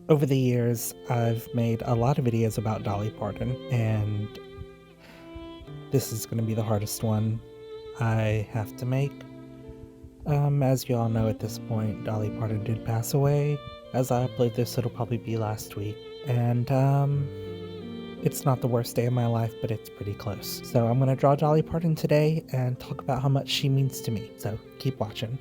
Over the years, I've made a lot of videos about Dolly Parton, and this is going to be the hardest one I have to make. As you all know at this point, Dolly Parton did pass away. As I upload this, it'll probably be last week. And, it's not the worst day of my life, but it's pretty close. So I'm going to draw Dolly Parton today and talk about how much she means to me. So keep watching.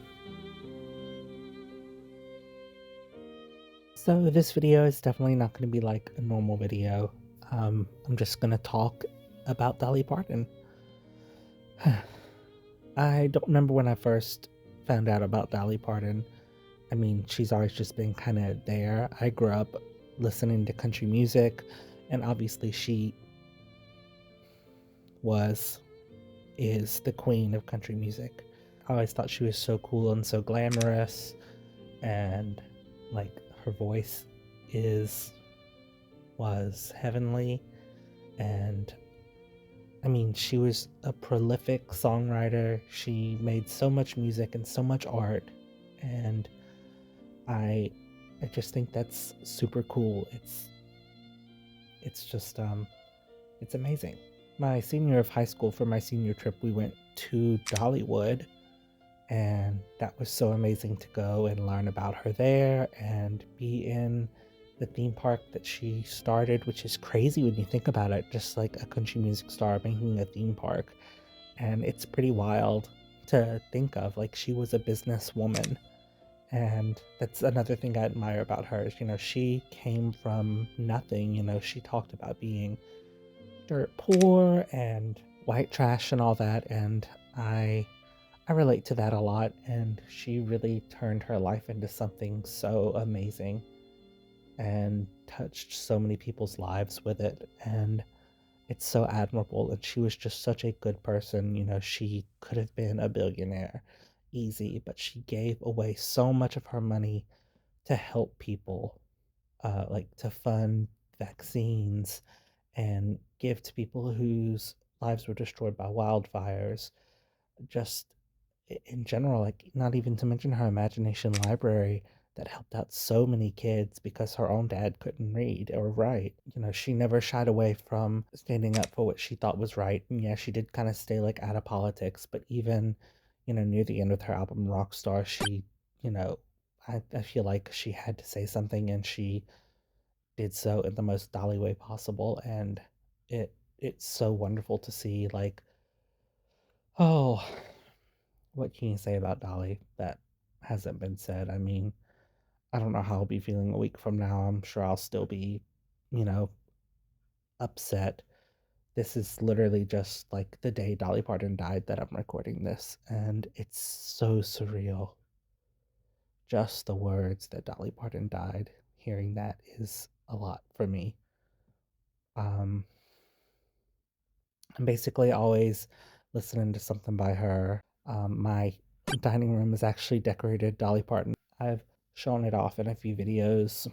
So this video is definitely not going to be like a normal video. I'm just going to talk about Dolly Parton. I don't remember when I first found out about Dolly Parton. I mean, she's always just been kind of there. I grew up listening to country music, and obviously she was, is the queen of country music. I always thought she was so cool and so glamorous, and like her voice was heavenly, and I mean, she was a prolific songwriter. She made so much music and so much art, and I I just think that's super cool. It's just it's amazing. My senior year of high school, for my senior trip, we went to Dollywood, and that was so amazing to go and learn about her there and be in the theme park that she started, which is crazy when you think about it, just like a country music star making a theme park. And it's pretty wild to think of, like, she was a businesswoman, and that's another thing I admire about her is, she came from nothing. She talked about being dirt poor and white trash and all that, and I relate to that a lot, and she really turned her life into something so amazing and touched so many people's lives with it, and it's so admirable. And she was just such a good person. She could have been a billionaire easy, but she gave away so much of her money to help people, like to fund vaccines and give to people whose lives were destroyed by wildfires. Just in general, like, not even to mention her imagination library that helped out so many kids because her own dad couldn't read or write. She never shied away from standing up for what she thought was right. And yeah, she did kind of stay like out of politics, but even, near the end with her album Rockstar, she, you know, I feel like she had to say something, and she did so in the most Dolly way possible. And it's so wonderful to see, like, oh, what can you say about Dolly that hasn't been said? I mean, I don't know how I'll be feeling a week from now. I'm sure I'll still be, you know, upset. This is literally just like the day Dolly Parton died that I'm recording this, and it's so surreal. Just the words that Dolly Parton died, hearing that is a lot for me. Um, I'm basically always listening to something by her. My dining room is actually decorated Dolly Parton. I've shown it off in a few videos.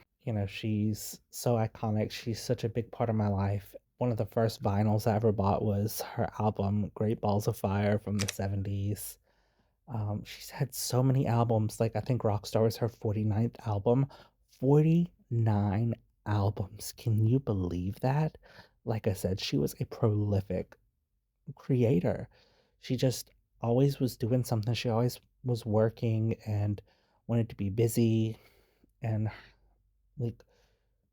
She's so iconic. She's such a big part of my life. One of the first vinyls I ever bought was her album Great Balls of Fire from the 70s. She's had so many albums. Like, I think Rockstar was her 49th album. 49 albums. Can you believe that? Like I said, she was a prolific creator. She just always was doing something. She always was working and wanted to be busy, and like,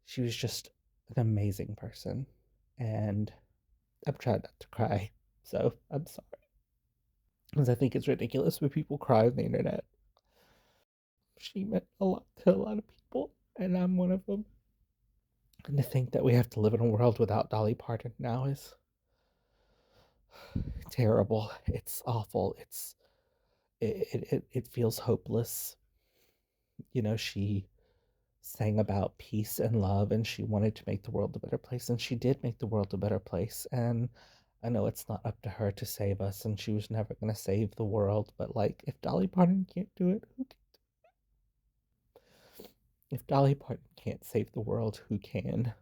she was just an amazing person. And I'm trying not to cry, so I'm sorry, because I think it's ridiculous when people cry on the internet. She meant a lot to a lot of people, and I'm one of them. And to think that we have to live in a world without Dolly Parton now is terrible. It's awful. It feels hopeless. She sang about peace and love, and she wanted to make the world a better place, and she did make the world a better place. And I know it's not up to her to save us, and she was never going to save the world, but like, if Dolly Parton can't do it, if Dolly Parton can't save the world, who can?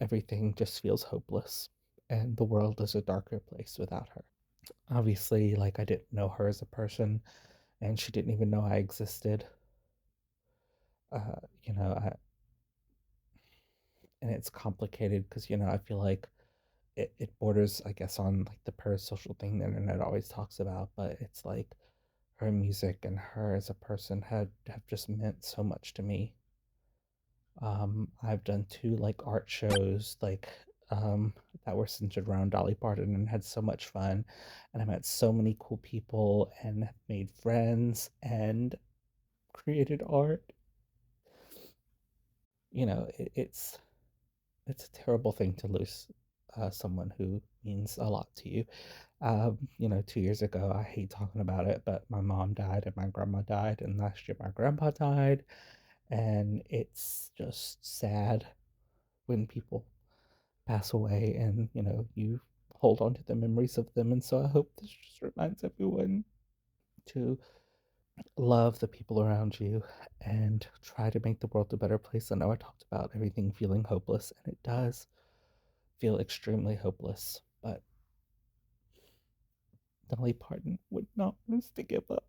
Everything just feels hopeless, and the world is a darker place without her. Obviously, like, I didn't know her as a person, and she didn't even know I existed. You know, and it's complicated because, I feel like it borders, I guess, on like the parasocial thing the internet always talks about, but it's like her music and her as a person have just meant so much to me. I've done two like art shows um that were centered around Dolly Parton and had so much fun, and I met so many cool people and made friends and created art. It's a terrible thing to lose someone who means a lot to you. 2 years ago, I hate talking about it, but my mom died and my grandma died, and last year my grandpa died, and it's just sad when people pass away and, you hold on to the memories of them. And so I hope this just reminds everyone to love the people around you and try to make the world a better place. I know I talked about everything feeling hopeless, and it does feel extremely hopeless, but Dolly Parton would not want us to give up.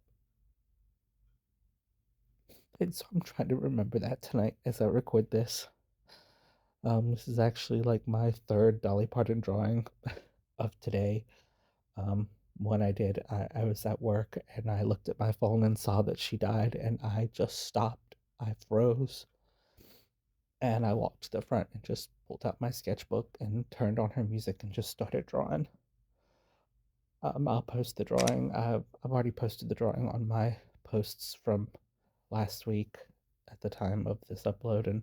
And so I'm trying to remember that tonight as I record this. This is actually like my third Dolly Parton drawing of today. Um, One I did, I was at work and I looked at my phone and saw that she died, and I just stopped. I froze and I walked to the front and just pulled out my sketchbook and turned on her music and just started drawing. I'll post the drawing. I've already posted the drawing on my posts from last week at the time of this upload. And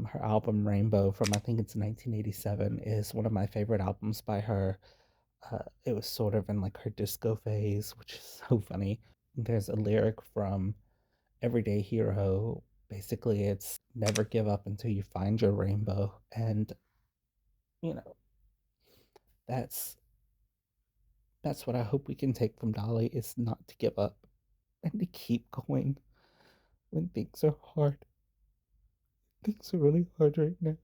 her album Rainbow from, I think it's 1987, is one of my favorite albums by her. It was sort of in like her disco phase, which is so funny. There's a lyric from Everyday Hero. Basically, it's never give up until you find your rainbow. And, you know, that's that's what I hope we can take from Dolly, is not to give up and to keep going when things are hard. Things are really hard right now.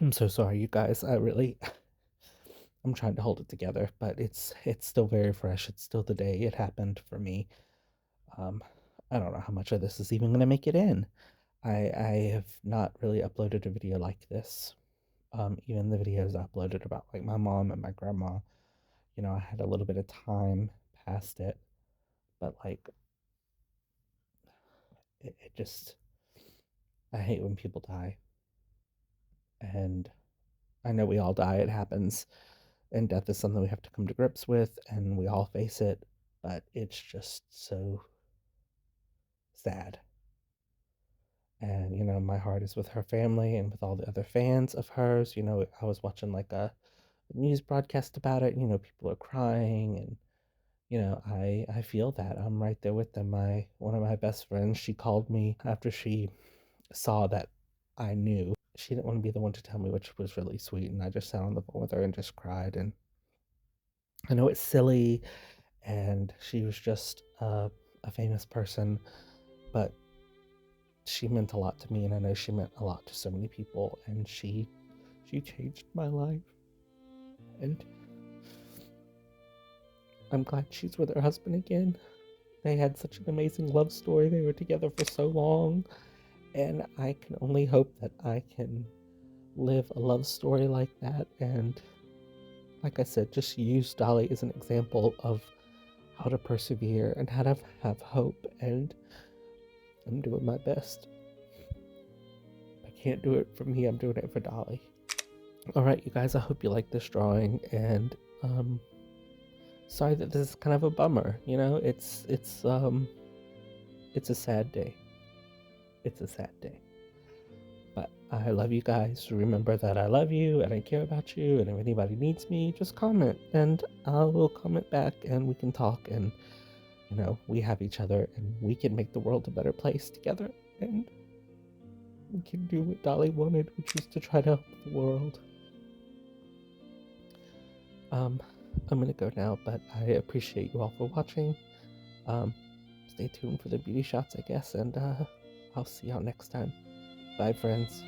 I'm so sorry, you guys. I'm trying to hold it together, but it's still very fresh. It's still the day it happened for me. Um, I don't know how much of this is even gonna make it in. I have not really uploaded a video like this. Even the videos I uploaded about like my mom and my grandma, I had a little bit of time past it, but like it just, I hate when people die, and I know we all die. It happens, and death is something we have to come to grips with, and we all face it. But it's just so sad. And my heart is with her family and with all the other fans of hers. I was watching like a news broadcast about it. People are crying, and I feel that. I'm right there with them. My One of my best friends, she called me after she saw that I knew. She didn't want to be the one to tell me, which was really sweet, and I just sat on the phone with her and just cried. And I know it's silly, and she was just a famous person, but she meant a lot to me, and I know she meant a lot to so many people, and she changed my life. And I'm glad she's with her husband again. They had such an amazing love story. They were together for so long, and I can only hope that I can live a love story like that. And like I said, just use Dolly as an example of how to persevere and how to have hope. And I'm doing my best. I can't do it for me, I'm doing it for Dolly. All right, you guys, I hope you like this drawing, and sorry that this is kind of a bummer. It's a sad day. It's a sad day. But I love you guys. Remember that I love you and I care about you, and if anybody needs me, just comment and I will comment back and we can talk, and we have each other and we can make the world a better place together, and we can do what Dolly wanted, which was to try to help the world. I'm gonna go now, but I appreciate you all for watching. Stay tuned for the beauty shots, I guess, and I'll see y'all next time. Bye, friends.